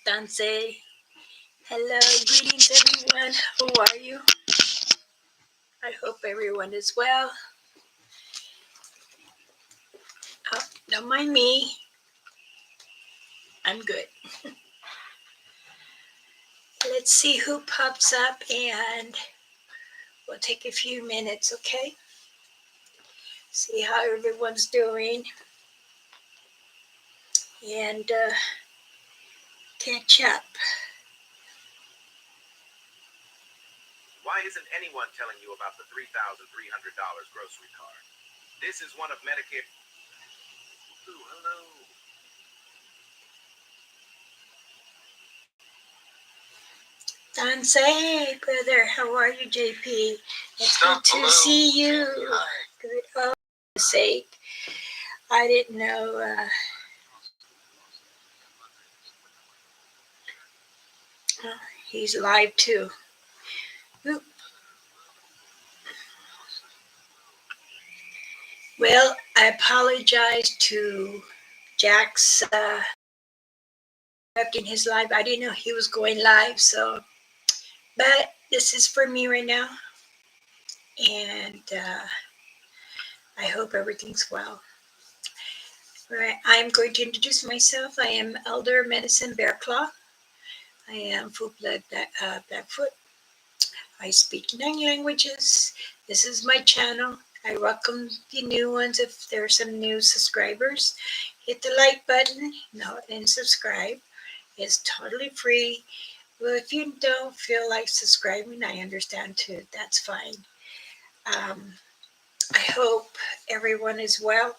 Danse. Hello, greetings everyone. How are you? I hope everyone is well. Oh, don't mind me. I'm good. Let's see who pops up and we'll take a few minutes, okay? See how everyone's doing and catch up. Why isn't anyone telling you about the $3,300 grocery card? This is one of Medicare. Ooh, hello. Danse, brother, how are you, JP? It's good to see you. Good. Oh, for sake. I didn't know. He's live too. Oop. Well, I apologize to Jack's in his live. I didn't know he was going live, so but this is for me right now, and I hope everything's well. Right, I'm going to introduce myself. I am Elder Medicine Bearclaw. I am full-blood Blackfoot. I speak 9 languages. This is my channel. I welcome the new ones. If there are some new subscribers, hit the like button, and subscribe. It's totally free. Well, if you don't feel like subscribing, I understand too. That's fine. I hope everyone is well.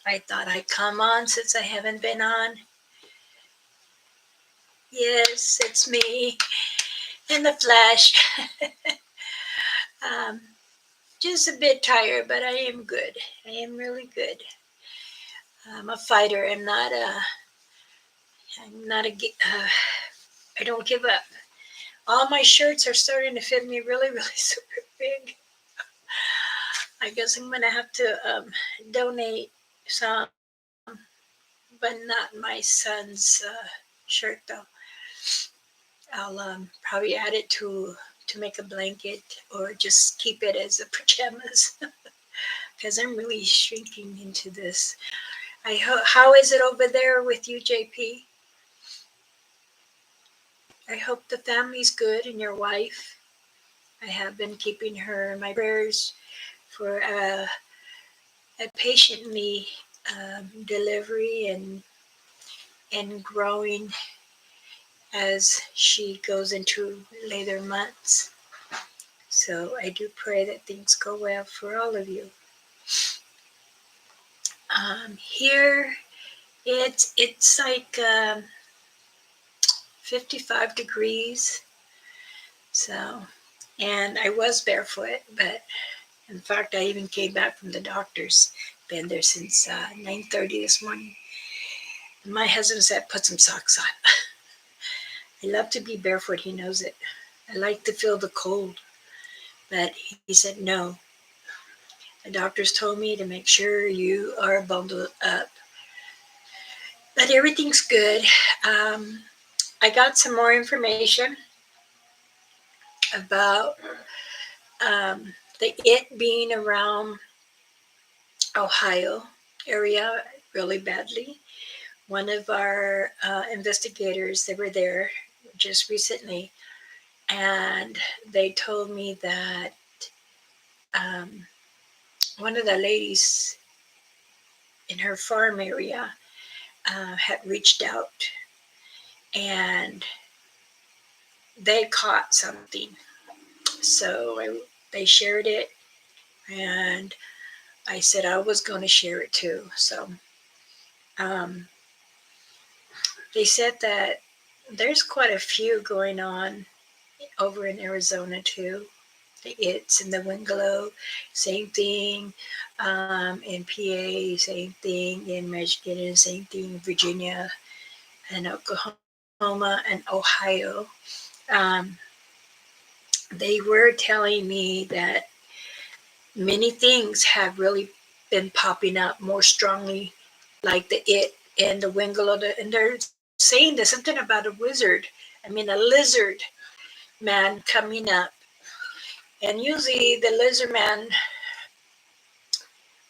I thought I'd come on since I haven't been on. Yes, it's me in the flesh. Just a bit tired, but I am good. I am really good. I'm a fighter. I'm not a. I don't give up. All my shirts are starting to fit me really, really super big. I guess I'm gonna have to donate some, but not my son's shirt though. I'll probably add it to make a blanket or just keep it as a pajamas because I'm really shrinking into this. How is it over there with you, JP? I hope the family's good and your wife. I have been keeping her in my prayers for a patiently delivery and growing as she goes into later months. So I do pray that things go well for all of you. Here it's like 55 degrees. So, and I was barefoot, but in fact, I even came back from the doctor's. Been there since 9:30 this morning. And my husband said, put some socks on. I love to be barefoot. He knows it. I like to feel the cold. But he said, no. The doctors told me to make sure you are bundled up. But everything's good. I got some more information about it being around Ohio area really badly. One of our investigators, they were there just recently, and they told me that one of the ladies in her farm area had reached out and they caught something. So they shared it, and I said I was going to share it too. So they said that there's quite a few going on over in Arizona too. The It's and the Winslow, same thing. In PA, same thing. In Michigan, same thing. In Virginia and Oklahoma and Ohio. They were telling me that many things have really been popping up more strongly, like the in the Wingalo, and they're saying there's something about a lizard man coming up. And usually the lizard man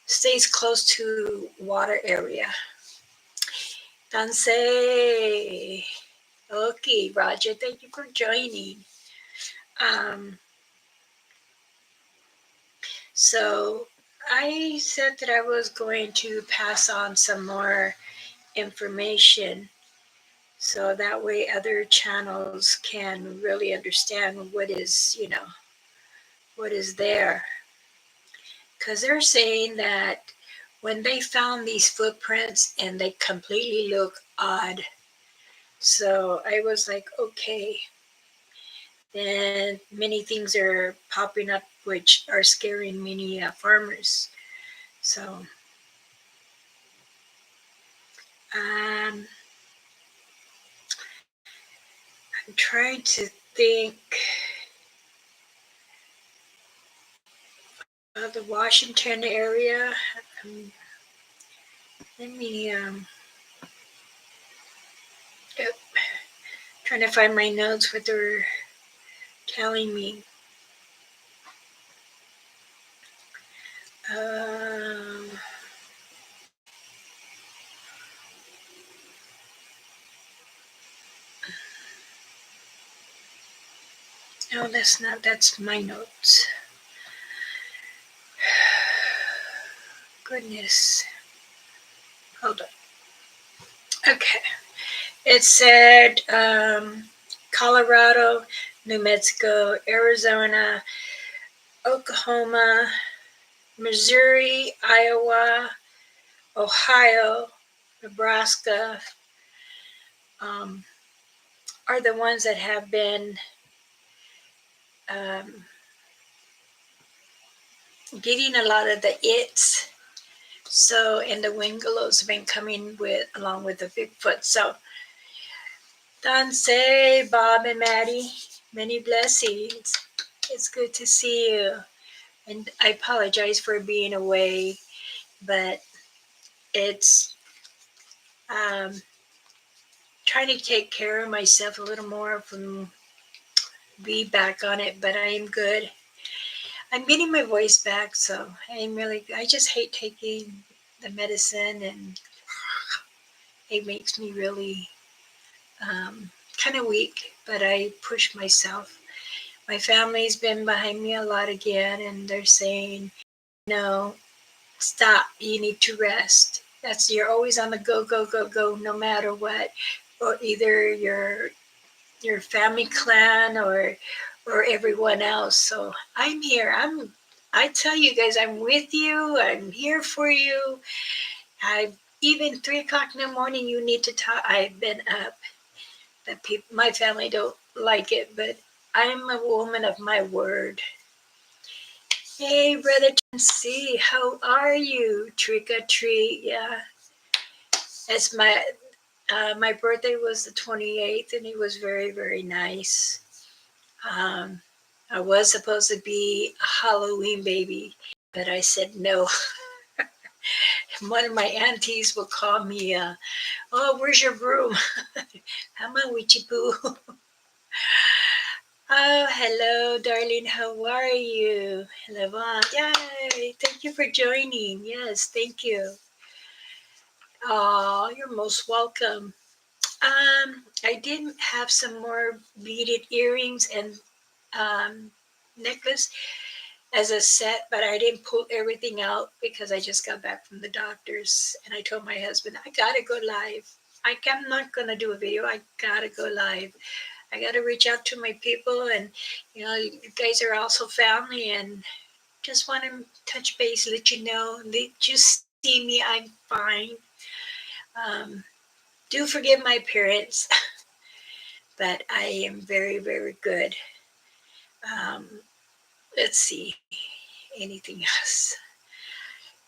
stays close to water area. Danse. Okay, Roger, thank you for joining. Um, so I said that I was going to pass on some more information so that way other channels can really understand what is there. Because they're saying that when they found these footprints and they completely look odd. So I was like, okay. Then many things are popping up which are scaring many farmers. So um, I'm trying to think of the Washington area. Um, let me oh, trying to find my notes what they're telling me. Um, no, that's my notes. Goodness. Hold on. Okay. It said Colorado, New Mexico, Arizona, Oklahoma, Missouri, Iowa, Ohio, Nebraska um, are the ones that have been um, getting a lot of the its. So, and the Wingalos have been coming along with the Bigfoot. So, Danse, Bob, and Maddie, many blessings. It's good to see you. And I apologize for being away, but it's um, trying to take care of myself a little more from be back on it, but I am good. I'm getting my voice back, so I just hate taking the medicine, and it makes me really kind of weak, but I push myself. My family's been behind me a lot again, and they're saying, no, stop, you need to rest. You're always on the go, go, go, go, no matter what. Or either your family clan or everyone else. So I'm here. I tell you guys, I'm with you. I'm here for you. I even 3 o'clock in the morning, you need to talk. I've been up. That people, my family don't like it, but I'm a woman of my word. Hey, brother Tennessee, how are you? Trick or treat, yeah. It's my birthday was the 28th, and it was very, very nice. I was supposed to be a Halloween baby, but I said no. One of my aunties will call me, oh, where's your broom? I'm a witchy poo. Oh, hello, darling. How are you? Levon. Yay. Thank you for joining. Yes, thank you. Oh, you're most welcome. I did have some more beaded earrings and necklace as a set, but I didn't pull everything out because I just got back from the doctors, and I told my husband I gotta go live. I'm not gonna do a video. I gotta go live. I gotta reach out to my people, and you guys are also family, and just want to touch base, let you know. Just see me. I'm fine. Um, do forgive my appearance, but I am very, very good. Um, let's see. Anything else?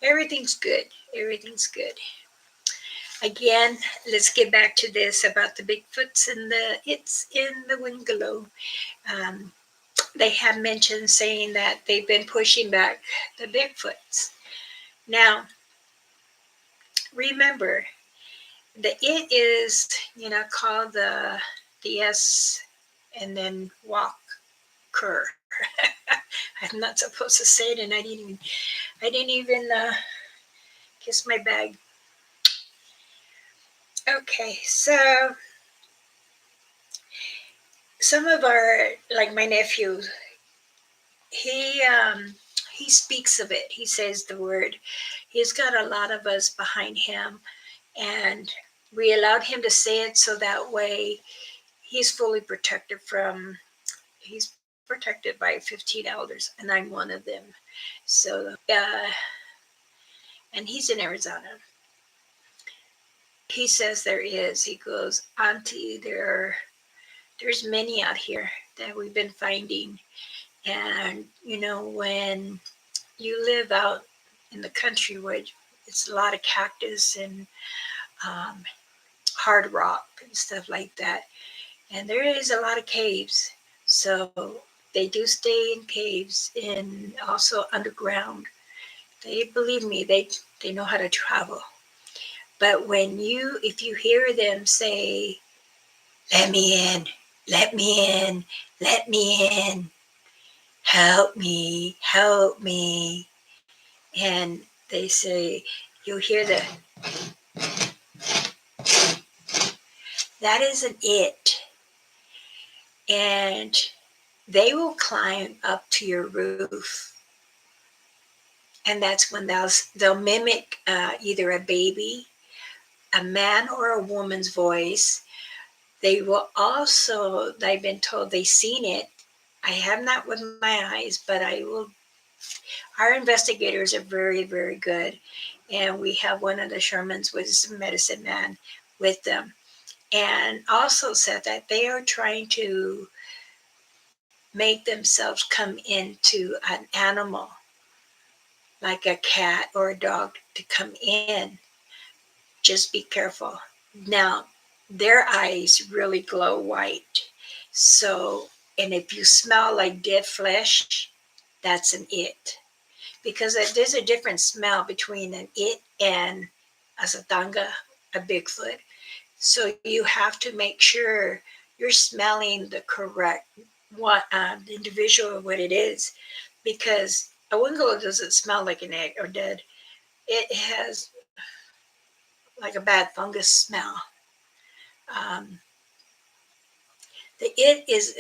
Everything's good. Everything's good. Again, let's get back to this about the Bigfoots and it's in the Wingalo. Um, they have mentioned saying that they've been pushing back the Bigfoots. Now, remember, The it is, called the S and then walker. I'm not supposed to say it, and I didn't even kiss my bag. Okay, so some of our, like my nephew, he um he speaks of it. He says the word. He's got a lot of us behind him, and we allowed him to say it so that way he's fully protected from. He's protected by 15 elders, and I'm one of them. So, and he's in Arizona. He says there is. He goes, Auntie, there's many out here that we've been finding. And, when you live out in the country where it's a lot of cactus and um, hard rock and stuff like that, and there is a lot of caves. So they do stay in caves and also underground. They believe me, they know how to travel. But if you hear them say, "Let me in, let me in, let me in, help me," and they say, you'll hear that isn't it, and they will climb up to your roof, and that's when they'll mimic either a baby, a man, or a woman's voice. They will also, I've been told they've seen it. I have not with my eyes, but I will. Our investigators are very, very good. And we have one of the Shermans was a medicine man with them. And also said that they are trying to make themselves come into an animal, like a cat or a dog, to come in. Just be careful. Now, their eyes really glow white. So, and if you smell like dead flesh, that's an it. Because there's a different smell between an it and a satanga, a Bigfoot. So you have to make sure you're smelling the correct one, the individual, what it is. Because a wingalo doesn't smell like an egg or dead. It has like a bad fungus smell. Um, the it is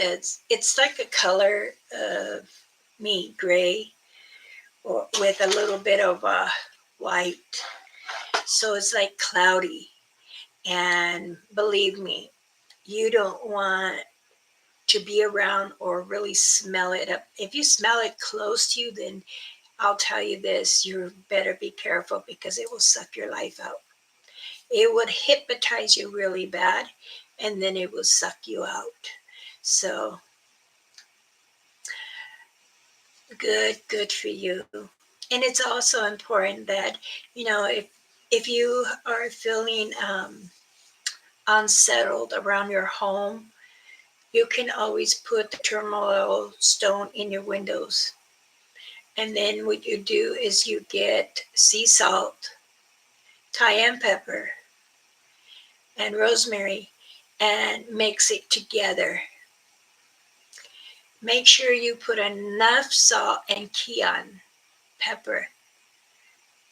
it's like a color of meat, gray, or with a little bit of white. So it's like cloudy. And believe me, you don't want to be around or really smell it up. If you smell it close to you, then I'll tell you this, you better be careful because it will suck your life out. It would hypnotize you really bad, and then it will suck you out. So good for you. And it's also important that, if you are feeling unsettled around your home, you can always put the tourmaline stone in your windows. And then what you do is you get sea salt, cayenne pepper, and rosemary, and mix it together. Make sure you put enough salt and cayenne pepper,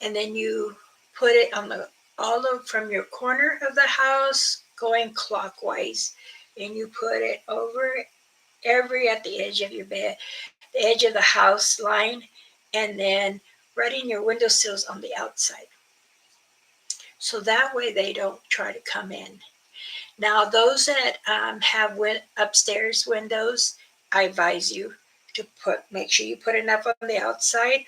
and then you put it on all of from your corner of the house going clockwise, and you put it over every at the edge of your bed, the edge of the house line, and then right in your windowsills on the outside. So that way they don't try to come in. Now, those that have upstairs windows, I advise you to make sure you put enough on the outside.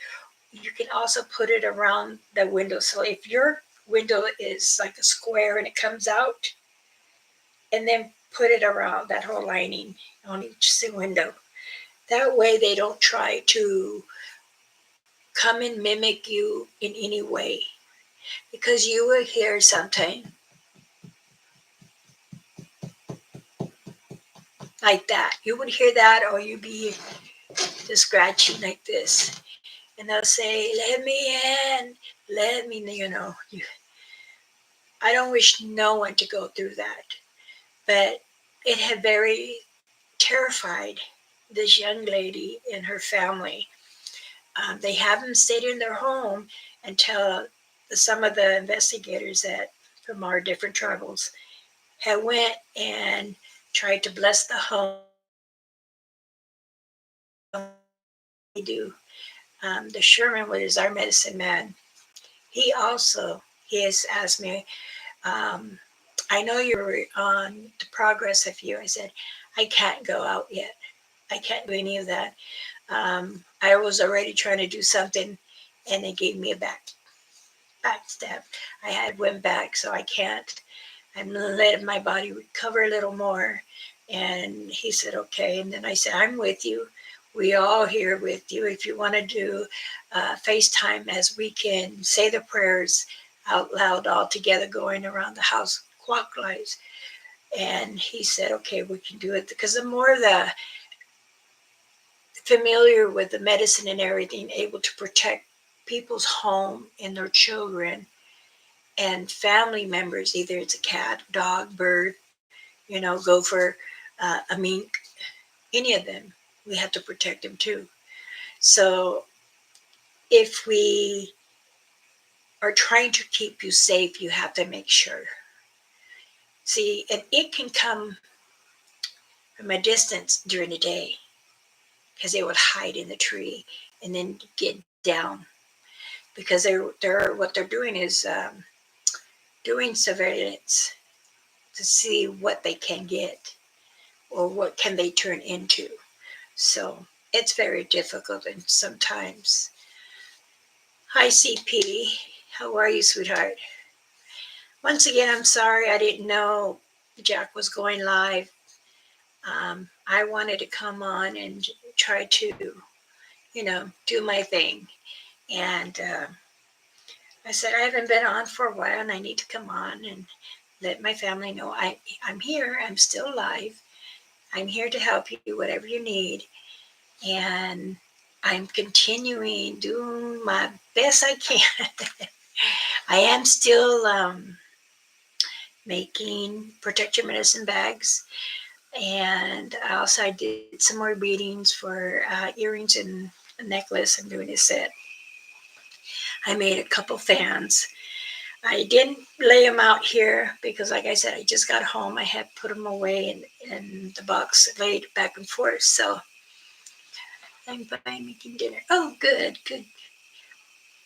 You can also put it around the window. So if your window is like a square and it comes out, and then put it around that whole lining on each window. That way they don't try to come and mimic you in any way. Because you will hear something like that. You would hear that, or you'd be just scratching like this. And they'll say, "Let me in, let me," I don't wish no one to go through that, but it had very terrified this young lady and her family. They haven't stayed in their home until some of the investigators that from our different tribals had went and tried to bless the home. They do. The Sherman was our medicine man. He has asked me, um, I know you're on the progress of you. I said, I can't go out yet. I can't do any of that. I was already trying to do something and they gave me a back step. I had went back, so I can't. I'm letting my body recover a little more. And he said, okay. And then I said, I'm with you. We all here with you. If you want to do FaceTime as we can say the prayers out loud all together going around the house clockwise. And he said, okay, we can do it. Because the more the familiar with the medicine and everything, able to protect people's home and their children and family members, either it's a cat, dog, bird, gopher, a mink, any of them, we have to protect them too. So if we are trying to keep you safe, you have to make sure. See, and it can come from a distance during the day because they would hide in the tree and then get down because they're what they're doing is doing surveillance to see what they can get or what can they turn into. So it's very difficult and sometimes. Hi CP, how are you, sweetheart? Once again, I'm sorry I didn't know Jack was going live. I wanted to come on and try to, do my thing. And I said, I haven't been on for a while and I need to come on and let my family know I'm here. I'm still alive. I'm here to help you, whatever you need. And I'm continuing doing my best I can. I am still making protection medicine bags. And also I did some more beadings for earrings and a necklace. I'm doing a set. I made a couple fans. I didn't lay them out here because, like I said, I just got home. I had put them away in the box, laid back and forth. So I'm making dinner. Oh, good, good.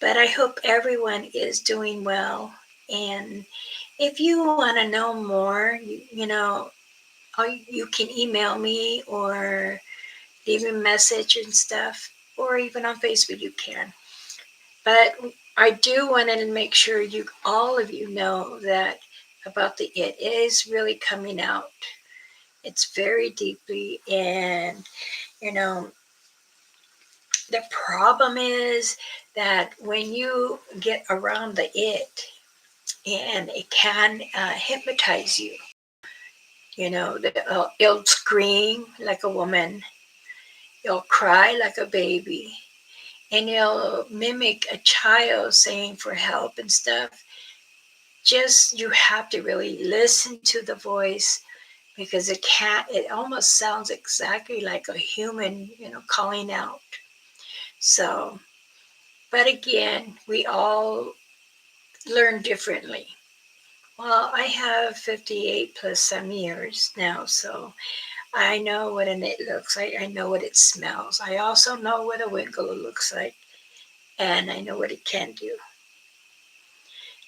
But I hope everyone is doing well. And if you want to know more, you can email me or leave a message and stuff, or even on Facebook you can. But I do want to make sure all of you know that about it is really coming out. It's very deeply, and the problem is that when you get around and it can hypnotize you. It'll scream like a woman, it'll cry like a baby, and it'll mimic a child saying for help and stuff. Just you have to really listen to the voice because it almost sounds exactly like a human, calling out. So, but again, we all learn differently. Well, I have 58 plus some years now, so I know what a knit looks like. I know what it smells. I also know what a winkle looks like, and I know what it can do.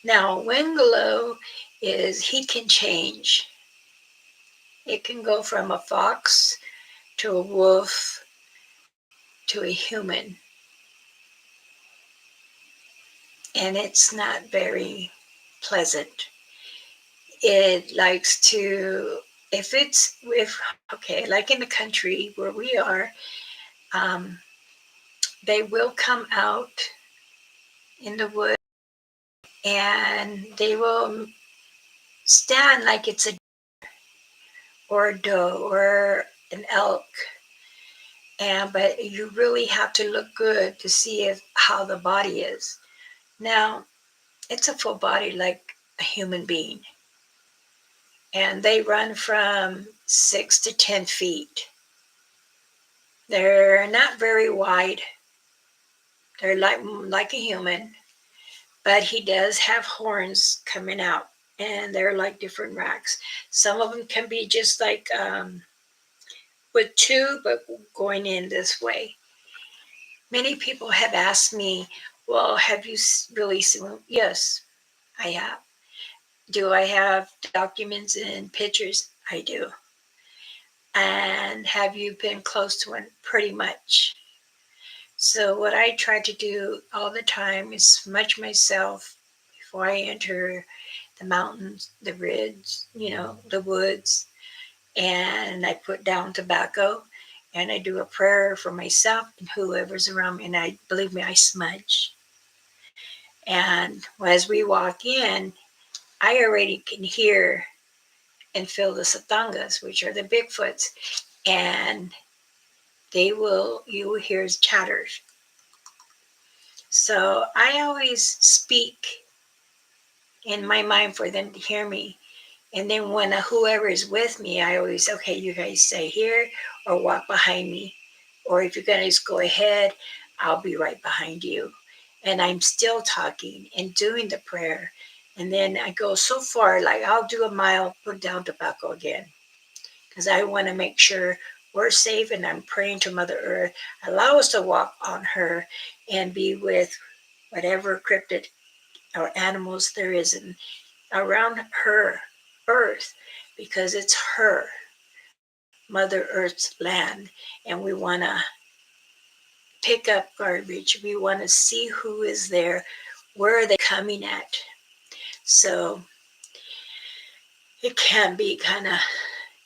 Now, Wingalo he can change. It can go from a fox to a wolf to a human. And it's not very pleasant. It likes to, okay, like in the country where we are, um, they will come out in the woods and they will stand like it's a or a doe or an elk. But you really have to look good to see how the body is. Now, it's a full body, like a human being. And they run from 6 to 10 feet. They're not very wide. They're like a human, but he does have horns coming out, and they're like different racks. Some of them can be just like with two, but going in this way. Many people have asked me, well, have you really seen them? Yes, I have. Do I have documents and pictures? I do. And have you been close to one? Pretty much. So what I try to do all the time is smudge myself before I enter the mountains, the ridge, the woods, and I put down tobacco and I do a prayer for myself and whoever's around me. And I believe me, I smudge. And as we walk in, I already can hear and feel the satangas, which are the Bigfoots, and you will hear chatters. So I always speak in my mind for them to hear me. And then when whoever is with me, I always, okay, you guys stay here or walk behind me. Or if you guys go ahead, I'll be right behind you. And I'm still talking and doing the prayer. And then I go so far, like I'll do a mile, put down tobacco again. Because I want to make sure we're safe, and I'm praying to Mother Earth. Allow us to walk on her and be with whatever cryptid or animals there is around her earth, because it's her, Mother Earth's land, and we want to pick up garbage. We want to see who is there, where are they coming at. So it can be kind of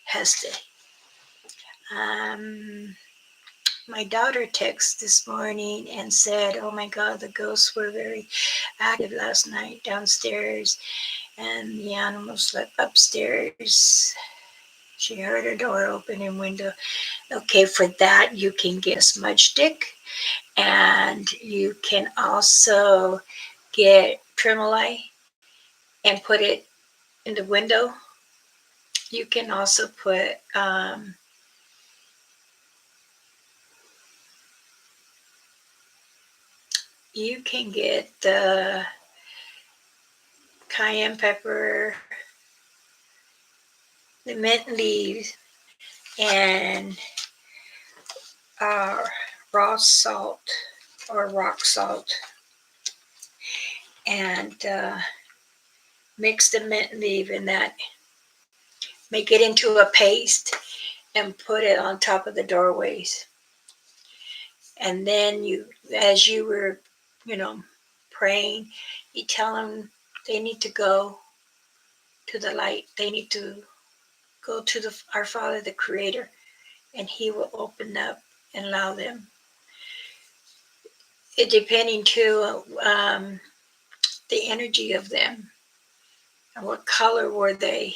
hesty. My daughter texted this morning and said, oh my God, the ghosts were very active last night downstairs, and the animals slept upstairs. She heard her door open and window. Okay, for that, you can get a smudge stick, and you can also get tremolite and put it in the window. You can also put you can get the cayenne pepper, the mint leaves, and uh, raw salt or rock salt, and mix the mint leaf in that. Make it into a paste and put it on top of the doorways. And then as you were, praying, you tell them they need to go to the light. They need to go to our Father, the Creator, and He will open up and allow them. It depending too the energy of them and what color were they.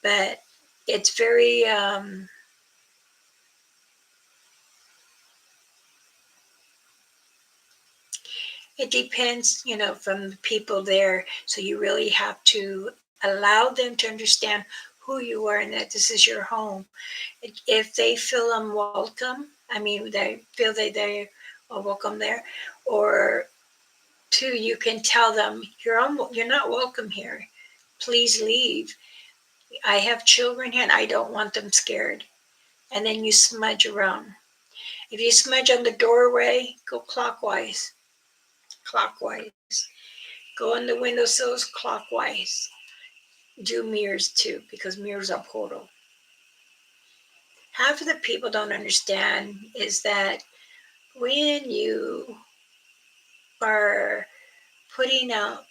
But it's very it depends, from the people there. So you really have to allow them to understand who you are and that this is your home. If they feel unwelcome, they feel they are welcome there, or two, you can tell them you're not welcome here. Please leave. I have children here and I don't want them scared. And then you smudge around. If you smudge on the doorway, go clockwise. Clockwise. Go on the windowsills clockwise. Do mirrors too, because mirrors are portal. Half of the people don't understand is that when you are putting out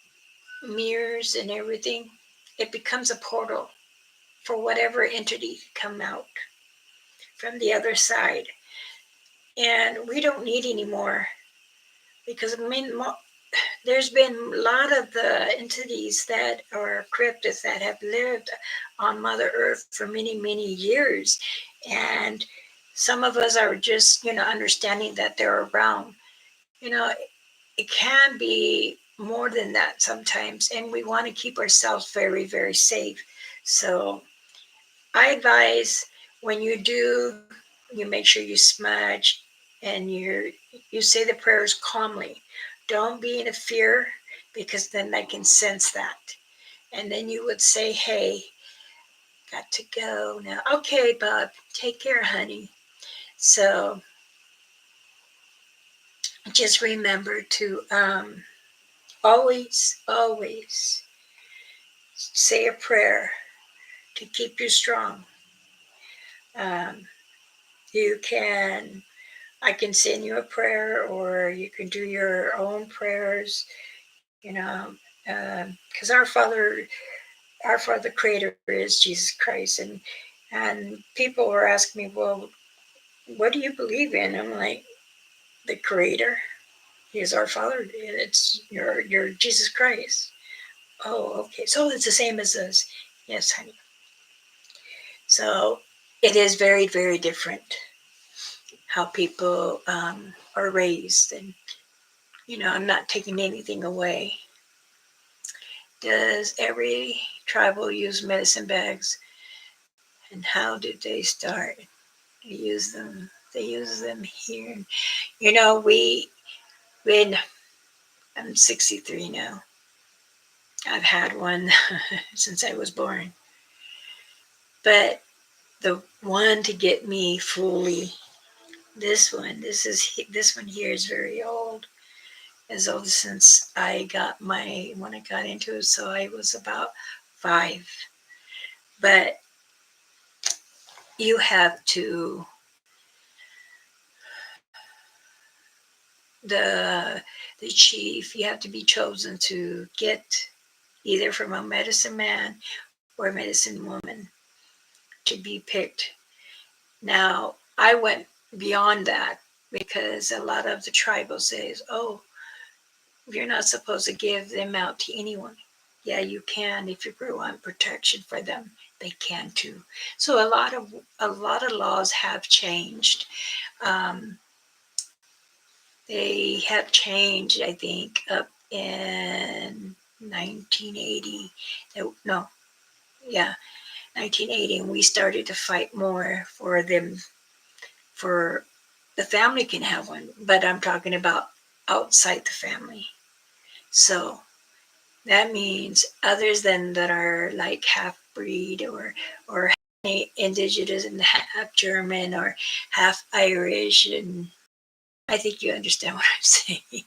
mirrors and everything, it becomes a portal for whatever entity to come out from the other side. And we don't need any more, because there's been a lot of the entities that are cryptids that have lived on Mother Earth for many, many years. And some of us are just, understanding that they're around. It can be more than that sometimes, and we want to keep ourselves very, very safe. So I advise when you do, you make sure you smudge and you say the prayers calmly. Don't be in a fear, because then I can sense that. And then you would say, hey, got to go now. Okay, Bob, take care, honey. So just remember to always, always say a prayer to keep you strong. Um, you can, I can send you a prayer, or you can do your own prayers, because our Father Creator is Jesus Christ, and people were asking me, well, what do you believe in? I'm like, the Creator. He is our Father. It's your Jesus Christ. Oh, okay. So it's the same as us. Yes, honey. So it is very, very different how people are raised. And, I'm not taking anything away. Does every tribal use medicine bags? And how did they start? They use them here. When I'm 63 now. I've had one since I was born. But the one to get me fully, this one here is very old. As old since when I got into it, so I was about 5. But you have to, the the chief, you have to be chosen to get either from a medicine man or a medicine woman to be picked. Now, I went beyond that, because a lot of the tribal says, oh, you're not supposed to give them out to anyone. Yeah, you can if you want protection for them. They can too. So a lot of laws have changed. Um, they have changed, I think, up in 1980. No, yeah, 1980, and we started to fight more for them, for the family can have one, but I'm talking about outside the family. So that means others than that are like half breed, or indigenous and half German or half Irish, and I think you understand what I'm saying.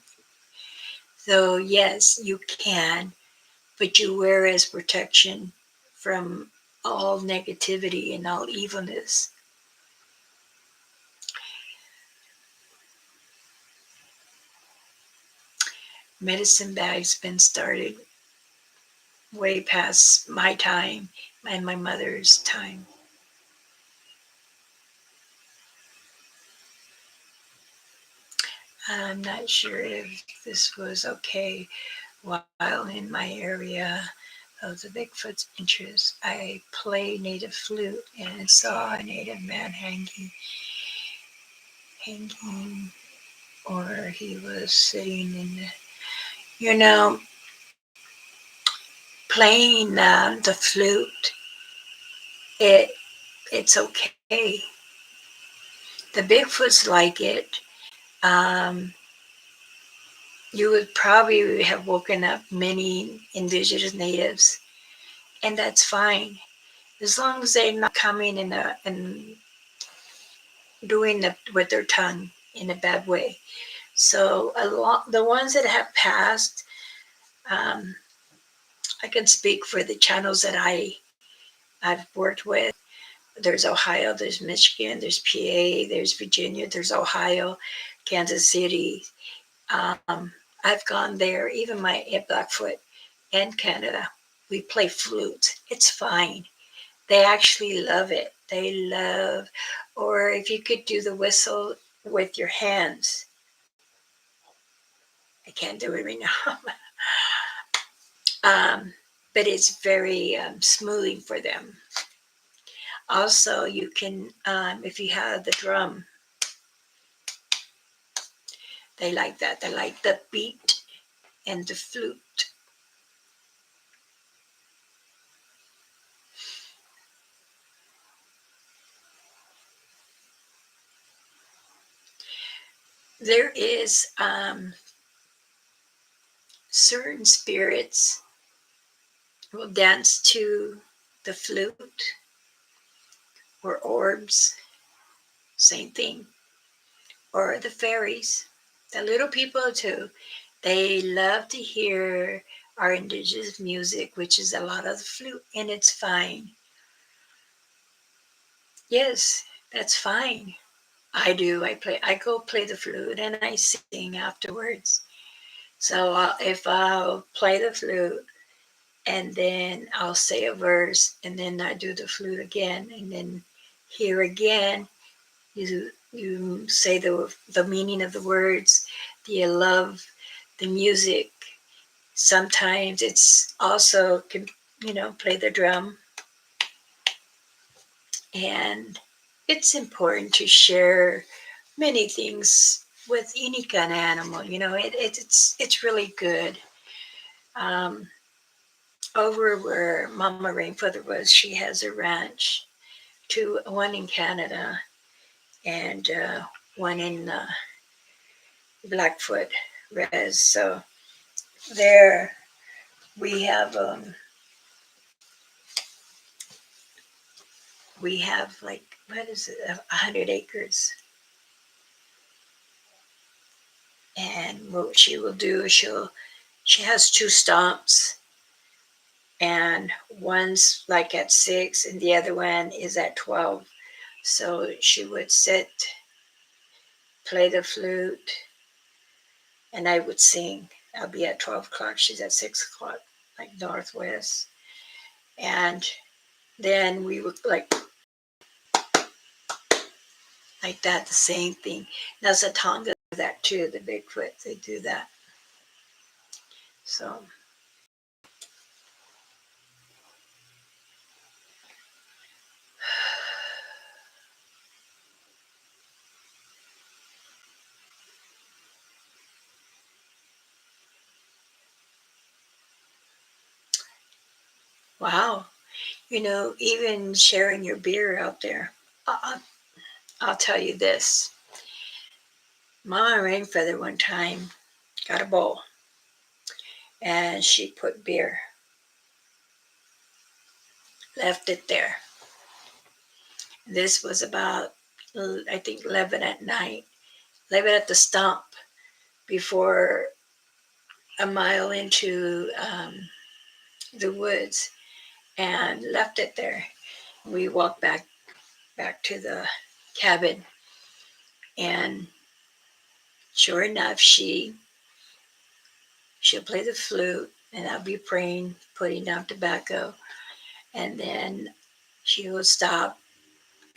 So yes, you can, but you wear as protection from all negativity and all evilness. Medicine bags been started way past my time and my mother's time. I'm not sure if this was okay. While in my area of the Bigfoot's interest, I played native flute and saw a native man hanging, or he was sitting in you know, playing the flute. It it's okay. The Bigfoots like it. Um, you would probably have woken up many indigenous natives, and that's fine as long as they're not coming and doing it with their tongue in a bad way. So the ones that have passed, um, I can speak for the channels that I've worked with. There's Ohio, there's Michigan, there's PA, there's Virginia, there's Ohio, Kansas City. I've gone there, even my Blackfoot and Canada. We play flute. It's fine. They actually love it. They love, or if you could do the whistle with your hands. I can't do it right now. But it's very smoothing for them. Also, you can, if you have the drum, they like that. They like the beat. and the flute. There is certain spirits will dance to the flute or orbs, same thing, or the fairies, the little people too. They love to hear our indigenous music, which is a lot of the flute, and it's fine. Yes, that's fine. I do. I go play the flute and I sing afterwards. So if I'll play the flute and then I'll say a verse and then I do the flute again and then here again you say the meaning of the words. Do you love the music? Sometimes it's also can play the drum, and it's important to share many things with any kind of animal. It's really good. Um, Over where Mama Rainfeather was, she has a ranch, one in Canada and one in Blackfoot Res. So there we have like what is it, 100 acres. And what she will do is she has two stomps, and one's like at 6 and the other one is at 12. So she would sit, play the flute, and I would sing. I'll be at 12 o'clock, she's at 6 o'clock, like northwest. And then we would like that, the same thing. Now Zatanga does that too, the Bigfoot, they do that. So wow. Even sharing your beer out there. I'll tell you this. Mama Rainfeather one time got a bowl and she put beer, left it there. This was about, I think, 11 at night, 11 at the stump before a mile into the woods, and left it there. We walked back to the cabin, and sure enough, she'll play the flute, and I'll be praying, putting down tobacco, and then she will stop,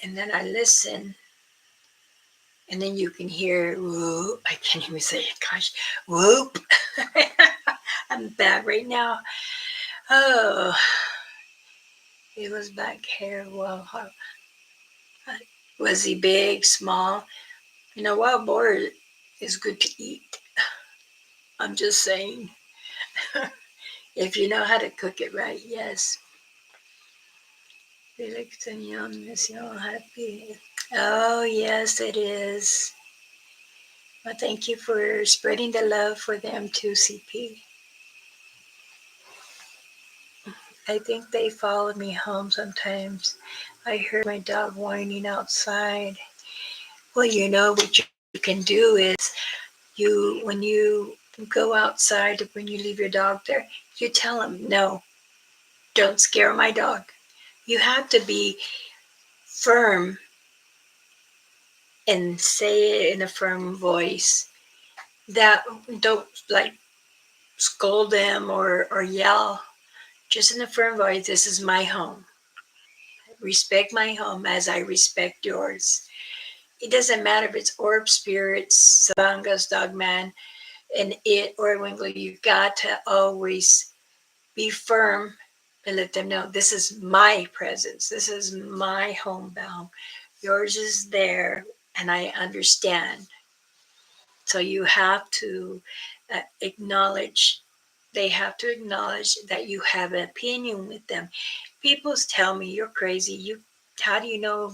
and then I listen, and then you can hear whoop. I can't even say it. Gosh, whoop! I'm bad right now. Oh, it was back here. Well, was he big, small? Wild boar is good to eat. I'm just saying. If you know how to cook it right, yes. Felix and Young is happy. Oh, yes, it is. Well, thank you for spreading the love for them too, CP. I think they follow me home sometimes. I heard my dog whining outside. Well, what you can do is when you go outside, when you leave your dog there, you tell them, no, don't scare my dog. You have to be firm and say it in a firm voice. That don't scold them or yell. Just in a firm voice, this is my home. Respect my home as I respect yours. It doesn't matter if it's orb spirits, savangas, dogman, and it or Wingle. You've got to always be firm and let them know this is my presence. This is my homebound. Yours is there, and I understand. So you have to acknowledge, they have to acknowledge that you have an opinion with them. People tell me, you're crazy. How do you know?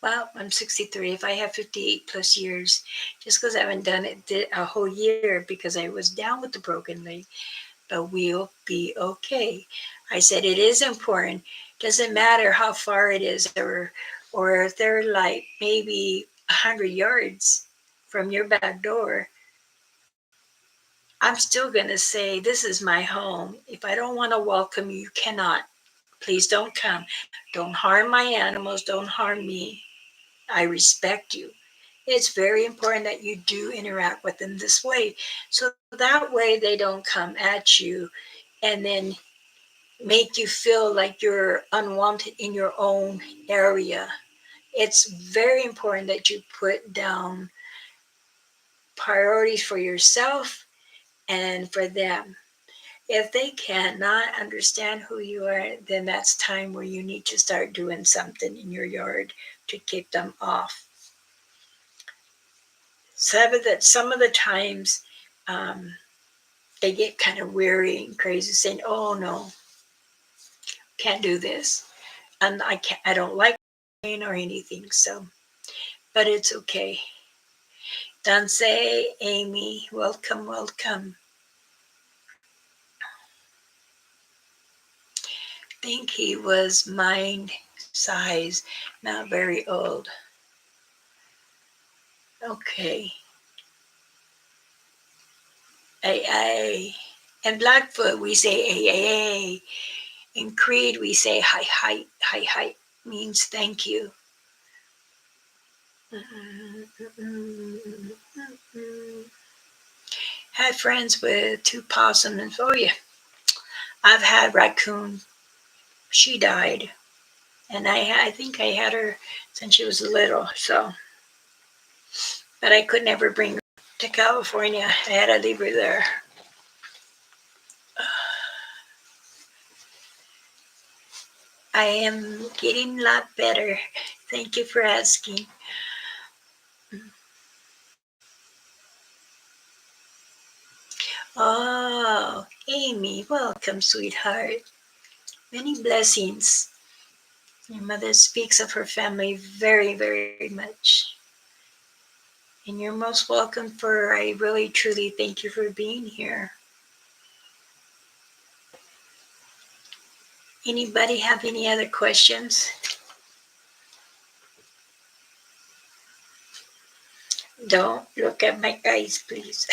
Well, I'm 63. If I have 58 plus years, just because I haven't done it a whole year because I was down with the broken leg, but we'll be okay. I said it is important. Doesn't matter how far it is, or if they're like maybe 100 yards from your back door. I'm still gonna say this is my home. If I don't want to welcome you, you cannot. Please don't come. Don't harm my animals. Don't harm me. I respect you. It's very important that you do interact with them this way. So that way they don't come at you and then make you feel like you're unwanted in your own area. It's very important that you put down priorities for yourself and for them. If they cannot understand who you are, then that's time where you need to start doing something in your yard to keep them off. Some of the times they get kind of weary and crazy, saying, "Oh no, can't do this," and I don't like rain or anything. So, but it's okay. Danse, Amy, welcome, welcome. I think he was mine size, not very old. Okay. A. In Blackfoot, we say A. In Creed, we say hi, hi, hi, hi, means thank you. Had friends with two possums. Oh, yeah. I've had raccoon. She died. And I think I had her since she was little. So, but I could never bring her to California. I had to leave her there. I am getting a lot better. Thank you for asking. Oh, Amy, welcome, sweetheart. Many blessings. Your mother speaks of her family very, very much. And you're most welcome for, I really, truly thank you for being here. Anybody have any other questions? Don't look at my eyes, please.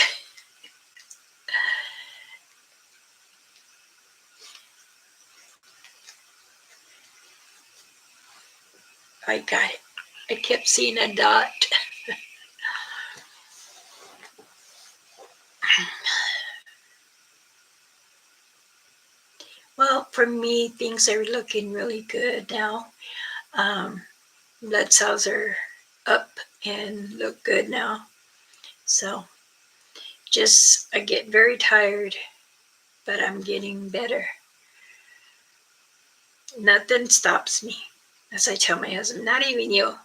I got it. I kept seeing a dot. Well, for me, things are looking really good now. Blood cells are up and look good now. So just, I get very tired, but I'm getting better. Nothing stops me. As I tell my husband, not even you.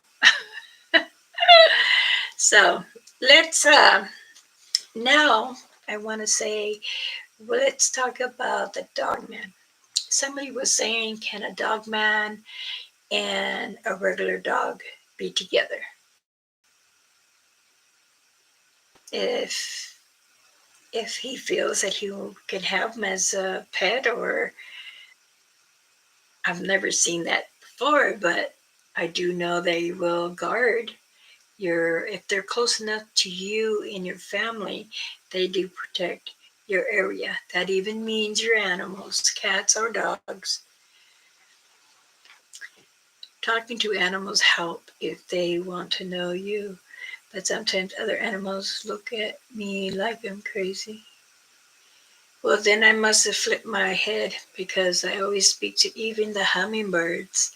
So let's, now I want to say, well, let's talk about the dog man. Somebody was saying, can a dog man and a regular dog be together? If he feels that he can have him as a pet, or I've never seen that before, but I do know they will guard if they're close enough to you and your family, they do protect your area. That even means your animals, cats or dogs. Talking to animals help if they want to know you, but sometimes other animals look at me like I'm crazy. Well, then I must have flipped my head, because I always speak to even the hummingbirds.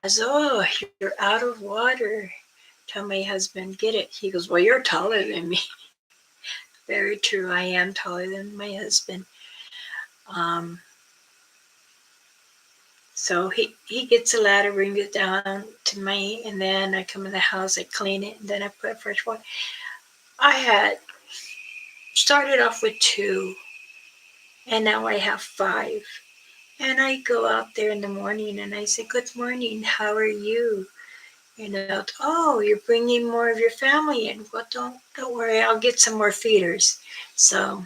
As, oh, you're out of water. Tell my husband, get it. He goes, well, you're taller than me. Very true. I am taller than my husband. Um, so he gets a ladder, brings it down to me, and then I come in the house, I clean it, and then I put fresh water. I had started off with 2, and now I have 5. And I go out there in the morning and I say, "Good morning, how are you?" Oh, you're bringing more of your family in. Well, don't worry, I'll get some more feeders. So,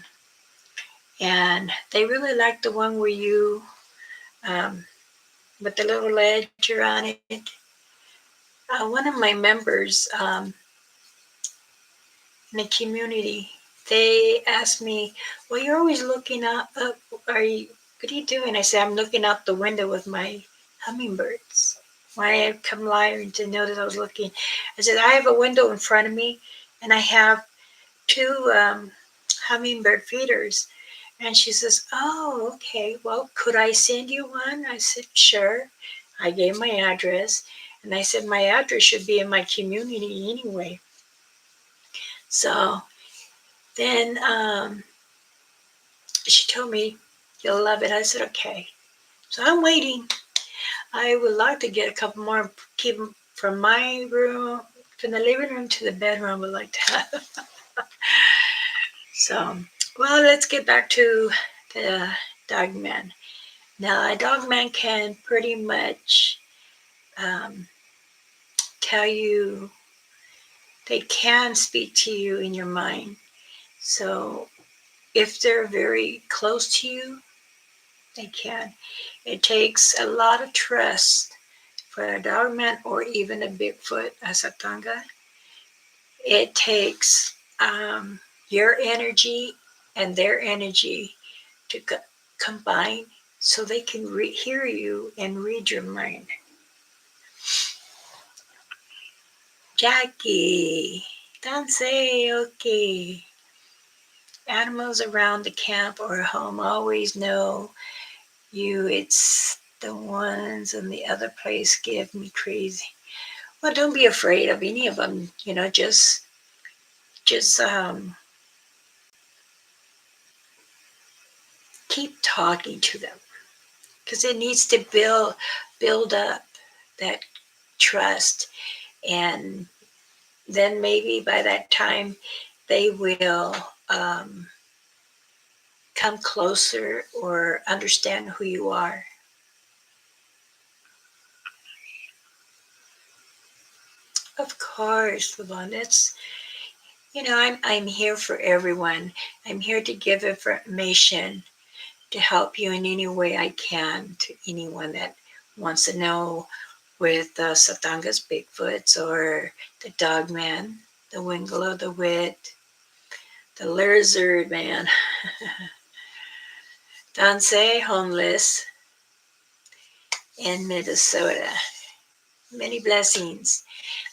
and they really like the one where you, um, with the little ledger on it. One of my members in the community, they asked me, "Well, you're always looking up. What are you doing?" I said, "I'm looking out the window with my hummingbirds." Why I come lying to know that I was looking. I said, "I have a window in front of me, and I have 2 hummingbird feeders." And she says, "Oh, okay. Well, could I send you one?" I said, "Sure." I gave my address, and I said, "My address should be in my community anyway." So then she told me, "You'll love it." I said, "Okay." So I'm waiting. I would like to get a couple more, keep them from my room, from the living room to the bedroom. I would like to have. So, well, let's get back to the dog man. Now, a dog man can pretty much um, tell you, they can speak to you in your mind. So, if they're very close to you, they can. It takes a lot of trust for a dog man or even a Bigfoot, a Satanga. It takes your energy and their energy to combine so they can hear you and read your mind. Jackie, dance, okay. Animals around the camp or home always know you. It's the ones in the other place give me crazy. Well, don't be afraid of any of them. Just keep talking to them because it needs to build up that trust, and then maybe by that time they will come closer or understand who you are. Of course, Levon. I'm here for everyone. I'm here to give information to help you in any way I can to anyone that wants to know with Satanga's Bigfoots or the Dog Man, the Wingalo, the Wit, the Lizard Man, Danse, homeless in Minnesota. Many blessings.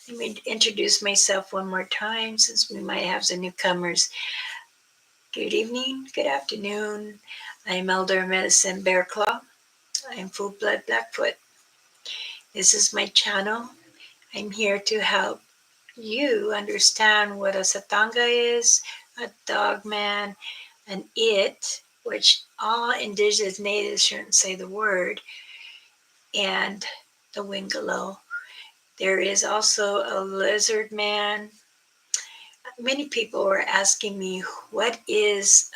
Let me introduce myself one more time since we might have some newcomers. Good evening, good afternoon. I'm Elder Medicine Bear Claw. I'm Full Blood Blackfoot. This is my channel. I'm here to help you understand what a Satanga is, a dog man, an it, which all indigenous natives shouldn't say the word, and the Wingalo. There is also a lizard man. Many people were asking me, what is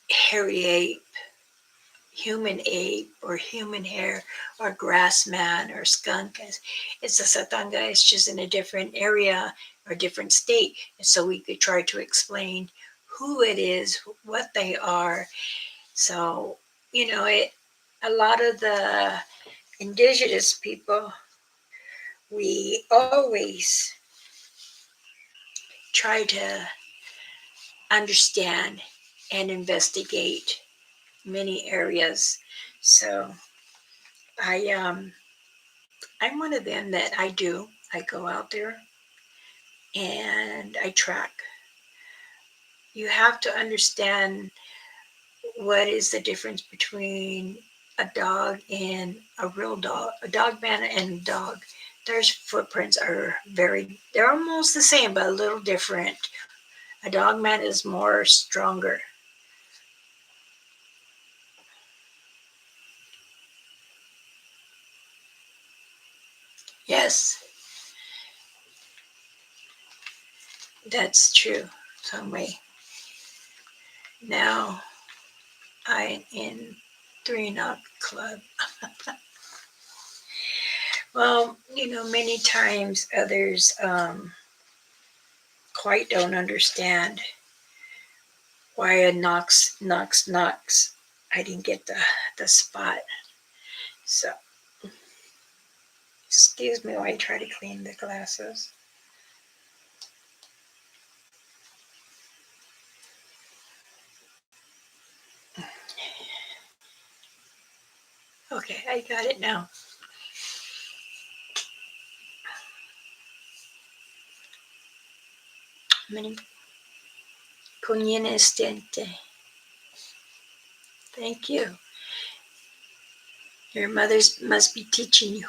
hairy ape, human ape, or human hair, or grass man, or skunk? It's a Satanga, it's just in a different area or different state. And so we could try to explain who it is, what they are. So, a lot of the indigenous people, we always try to understand and investigate many areas. So I'm one of them that I do. I go out there and I track. You have to understand what is the difference between a dog and a real dog, a dog man and a dog. Their footprints are they're almost the same, but a little different. A dog man is more stronger. Yes, that's true. Some way. Now I'm in 3 Knock Club. Well, many times others quite don't understand why a knocks. I didn't get the spot. So, excuse me while I try to clean the glasses. Okay, I got it now. Many Conyenestente. Thank you. Your mothers must be teaching you.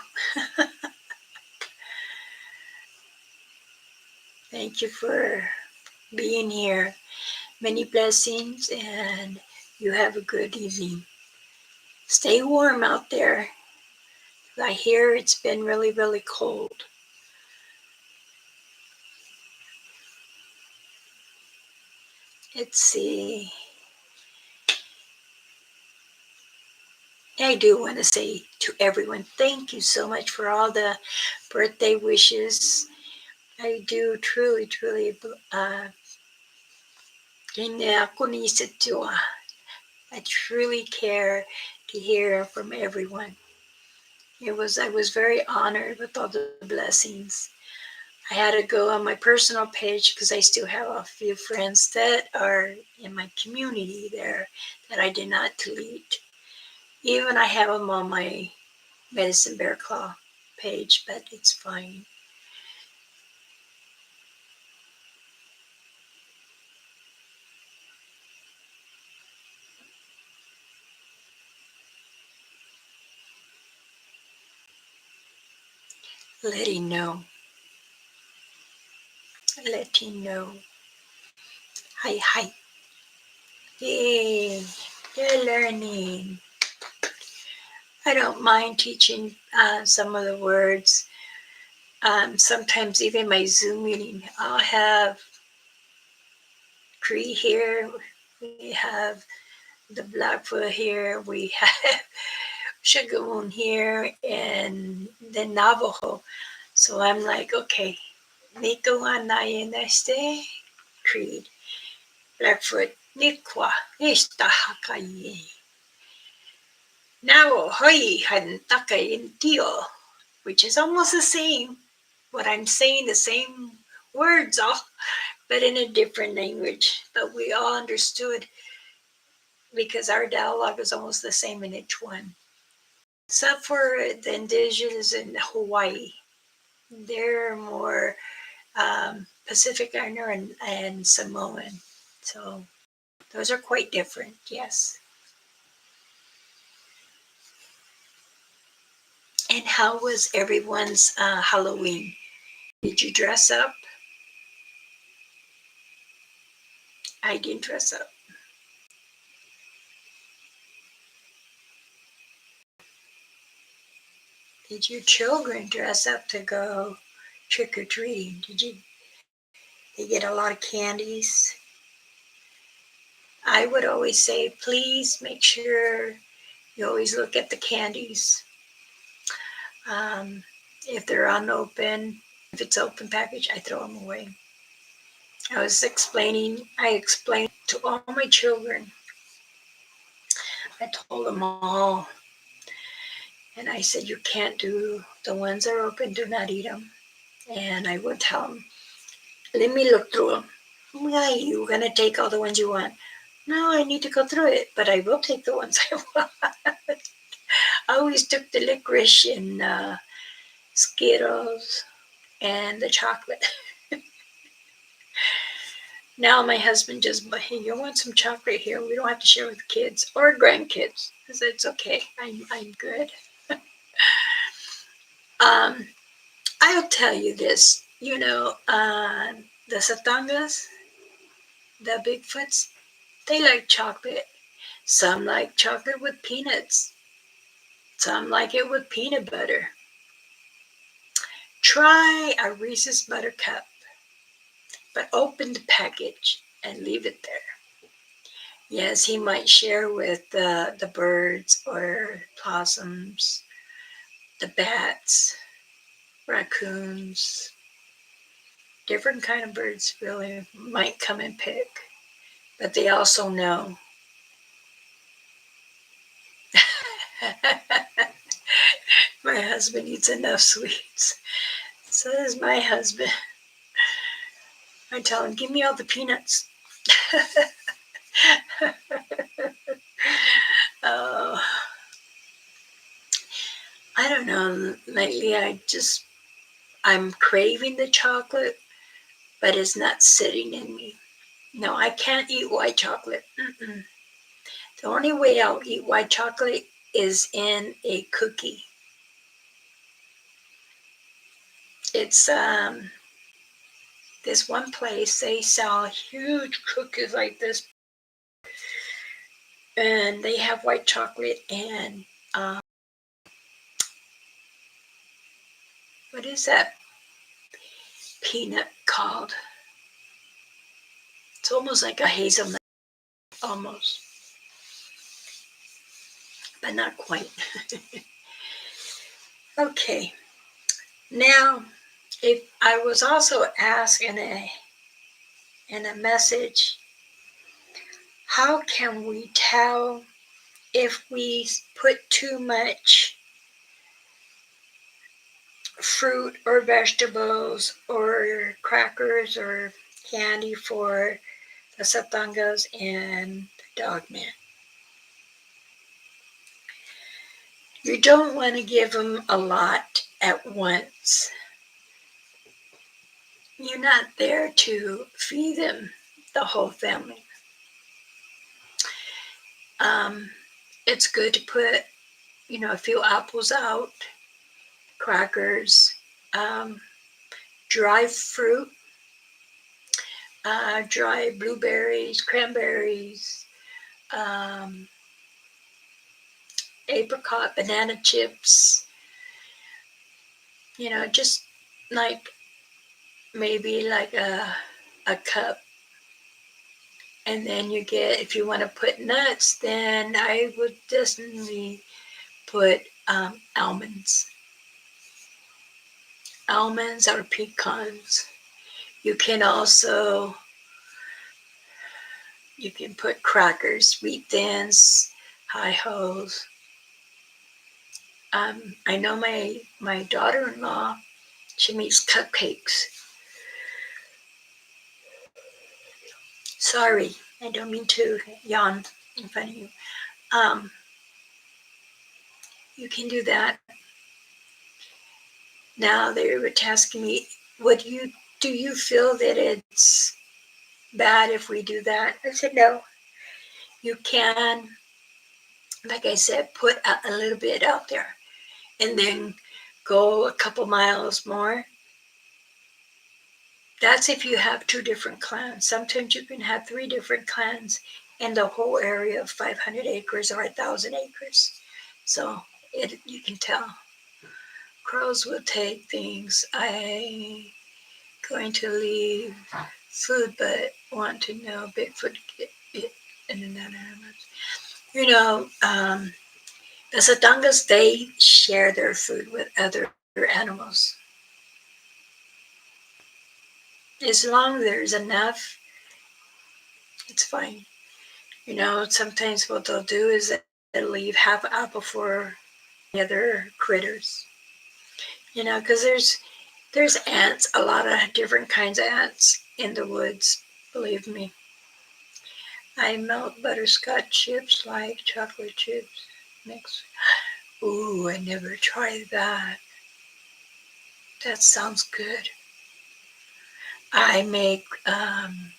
Thank you for being here. Many blessings, and you have a good evening. Stay warm out there. I hear it's been really, really cold. Let's see. I do want to say to everyone, thank you so much for all the birthday wishes. I do truly, truly, I truly care to hear from everyone. I was very honored with all the blessings. I had to go on my personal page because I still have a few friends that are in my community there that I did not delete. Even I have them on my Medicine Bear Claw page, but it's fine. Letting know. Letting know. Hi, hi. Yay, you're learning. I don't mind teaching some of the words. Sometimes even my Zoom meeting, I'll have Cree here, we have the Blackfoot here, we have Sugarmoon here, and then Navajo. So I'm like, okay, Miko Anayeneste, Creed, Blackfoot, Nikwa, Istahakaye. Now, hoi, Hantakayin Tio, which is almost the same. What I'm saying, the same words, all, but in a different language. But we all understood because our dialogue is almost the same in each one. Except for the indigenous in Hawaii. They're more Pacific Islander and Samoan. So those are quite different, yes. And how was everyone's Halloween? Did you dress up? I didn't dress up. Did your children dress up to go trick or treating? They get a lot of candies? I would always say, please make sure you always look at the candies. If they're unopened, if it's open package, I throw them away. I explained to all my children. I told them all. And I said, you can't do the ones that are open, do not eat them. And I would tell them, let me look through them. Why, you going to take all the ones you want? No, I need to go through it, but I will take the ones I want. I always took the licorice and Skittles and the chocolate. Now my husband just, hey, you want some chocolate here? We don't have to share with kids or grandkids. I said, it's okay. I'm good. I'll tell you this. The Satangas, the Bigfoots, they like chocolate. Some like chocolate with peanuts. Some like it with peanut butter. Try a Reese's Buttercup, but open the package and leave it there. Yes, he might share with the birds or possums, the bats, raccoons, different kind of birds really might come and pick, but they also know. My husband eats enough sweets. So does my husband. I tell him, give me all the peanuts. Oh, I don't know. Lately, I'm craving the chocolate, but it's not sitting in me. No, I can't eat white chocolate. Mm-mm. The only way I'll eat white chocolate is in a cookie. It's this one place, they sell huge cookies like this, and they have white chocolate and what is that peanut called? It's almost like a hazelnut, almost, but not quite. Okay, now if I was also asked in a message, how can we tell if we put too much fruit or vegetables or crackers or candy for the satangas and the dogman? You don't want to give them a lot at once. You're not there to feed them, the whole family. It's good to put, a few apples out, crackers, dry fruit, dry blueberries, cranberries, apricot, banana chips, just like maybe like a cup. And then you get, if you want to put nuts, then I would definitely put almonds. Almonds or pecans. You can put crackers, wheat thins, high hoes. I know my daughter-in-law, she makes cupcakes. Sorry, I don't mean to yawn in front of you. You can do that. Now they were asking me, do you feel that it's bad if we do that? I said, no. You can, like I said, put a little bit out there and then go a couple miles more. That's if you have 2 different clans. Sometimes you can have 3 different clans in the whole area of 500 acres or 1,000 acres. So you can tell. Crows will take things. I'm going to leave food, but want to know Bigfoot get it and then the satangas, they share their food with other animals. As long as there's enough, it's fine. Sometimes what they'll do is they'll leave half an apple for the other critters. Because there's ants, a lot of different kinds of ants in the woods, believe me. I melt butterscotch chips like chocolate chips. Mix. Ooh, I never tried that. That sounds good. I make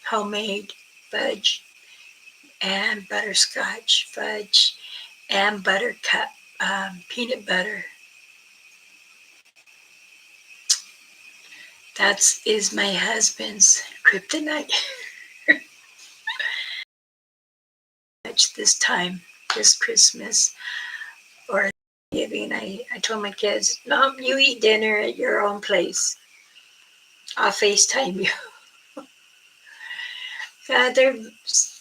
homemade fudge and butterscotch fudge and buttercup peanut butter. That is my husband's kryptonite. This time, this Christmas or I told my kids, no, you eat dinner at your own place. I'll FaceTime you. God,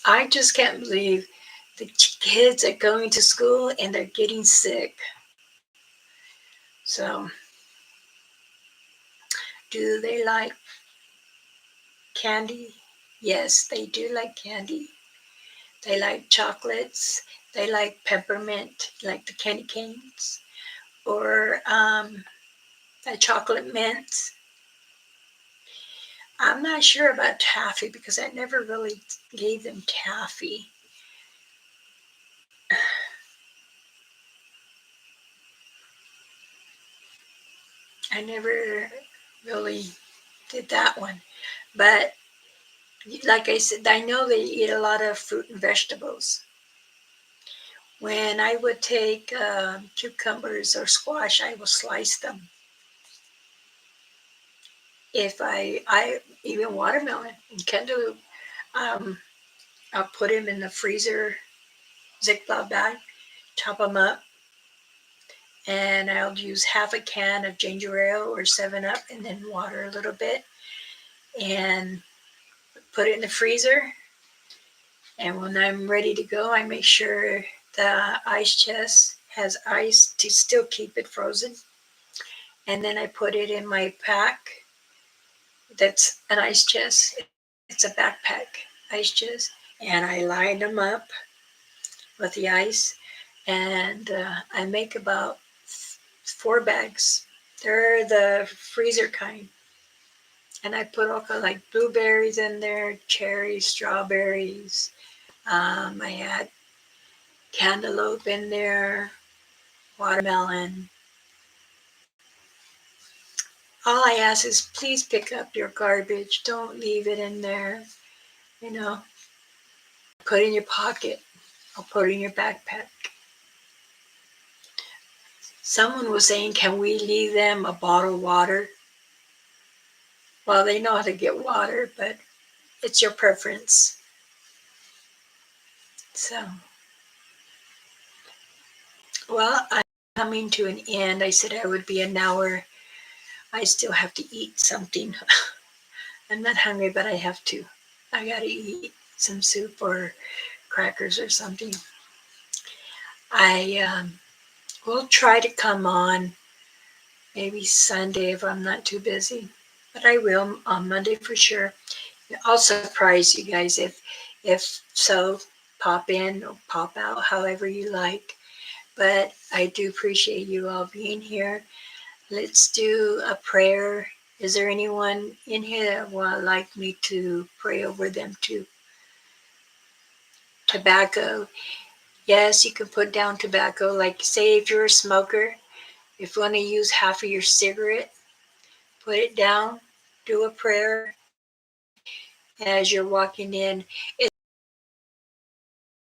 I just can't believe the kids are going to school and they're getting sick. So, do they like candy? Yes, they do like candy. They like chocolates. They like peppermint, like the candy canes, or the chocolate mints. I'm not sure about taffy because I never really gave them taffy. I never really did that one. But like I said, I know they eat a lot of fruit and vegetables. When I would take cucumbers or squash, I will slice them. If I even watermelon and cantaloupe, um, I'll put them in the freezer Ziploc bag, chop them up, and I'll use half a can of ginger ale or 7-Up and then water a little bit and put it in the freezer. And when I'm ready to go, I make sure the ice chest has ice to still keep it frozen. And then I put it in my pack. That's an ice chest. It's a backpack ice chest. And I line them up with the ice. And I make about 4 bags. They're the freezer kind. And I put all kind of like blueberries in there, cherries, strawberries. I had cantaloupe in there, watermelon. All I ask is please pick up your garbage. Don't leave it in there. You know, put it in your pocket or put it in your backpack. Someone was saying, can we leave them a bottle of water? Well, they know how to get water, but it's your preference. So, well, I'm coming to an end. I said I would be an hour. I still have to eat something. I'm not hungry, but I have to. I got to eat some soup or crackers or something. I will try to come on maybe Sunday if I'm not too busy, but I will on Monday for sure. I'll surprise you guys if so. Pop in or pop out, however you like. But I do appreciate you all being here. Let's do a prayer. Is there anyone in here that would like me to pray over them too? Tobacco. Yes, you can put down tobacco. Like, say, if you're a smoker, if you want to use half of your cigarette, put it down, do a prayer as you're walking in. It's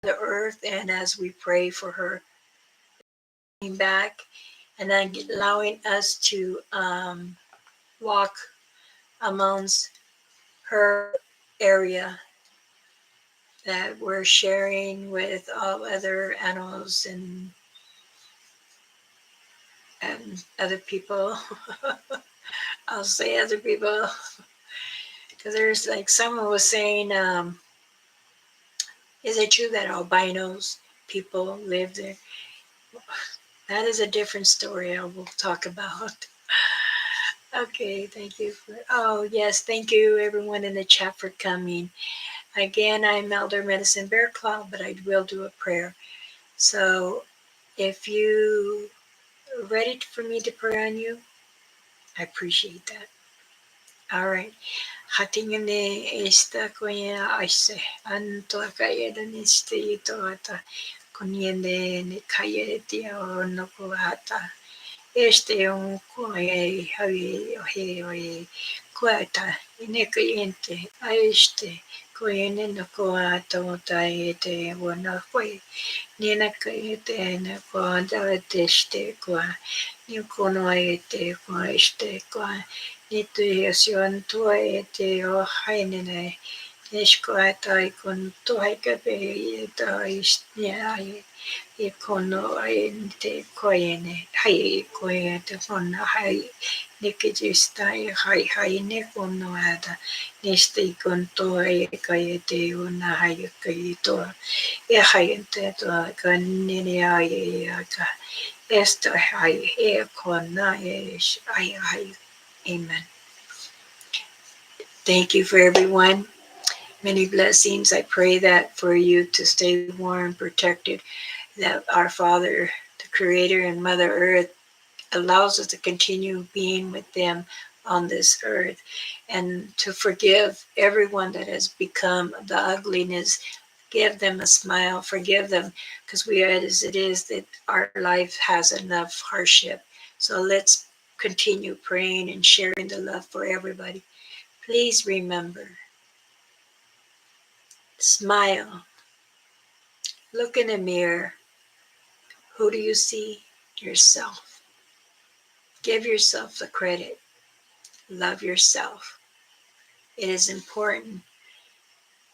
the earth, and as we pray for her coming back, and then allowing us to walk amongst her area that we're sharing with all other animals and other people. I'll say other people because there's like someone was saying, is it true that albinos people live there? That is a different story I will talk about. Okay, thank you for. Oh yes, thank you everyone in the chat for coming. Again, I'm Elder Medicine Bear Claw, but I will do a prayer. So if you are ready for me to pray on you, I appreciate that. All right. Hatingane esta koya aise anto kaya dan este ito ata konyende ne kaya tia no ko ata este yung koya hawi ohe ohe koata ne kayente aiste koyene no ko ata taite wona koy nina kayete na ko anda teste ko ni kono ete ko este ko Nituyasiwan tuaete o hainene Ishkoatai kun tohaikape tai ikono te koene hai koe te kona hai nikijistai hai ne kono ada neste ikon to e kai te una hai kai to e hai te to kanini ai ka esta hai e kona e ai. Amen. Thank you for everyone. Many blessings. I pray that for you to stay warm, protected, that our Father, the Creator and Mother Earth, allows us to continue being with them on this earth and to forgive everyone that has become the ugliness. Give them a smile, forgive them, because we are as it is that our life has enough hardship. So let's continue praying and sharing the love for everybody. Please remember, smile, look in the mirror. Who do you see? Yourself. Give yourself the credit. Love yourself. It is important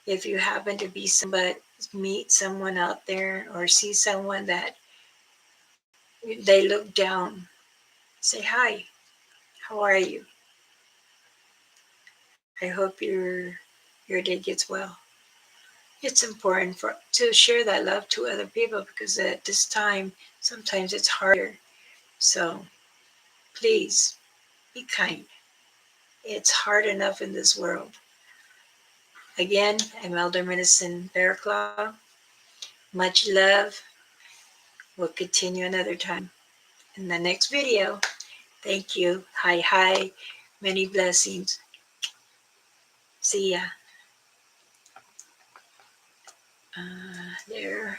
if you happen to be somebody, meet someone out there or see someone that they look down, say hi. How are you? I hope your day gets well. It's important to share that love to other people because at this time sometimes it's harder. So please be kind. It's hard enough in this world. Again, I'm Elder Medicine Bear Claw. Much love. We'll continue another time in the next video. Thank you. Hi, hi. Many blessings. See ya. There.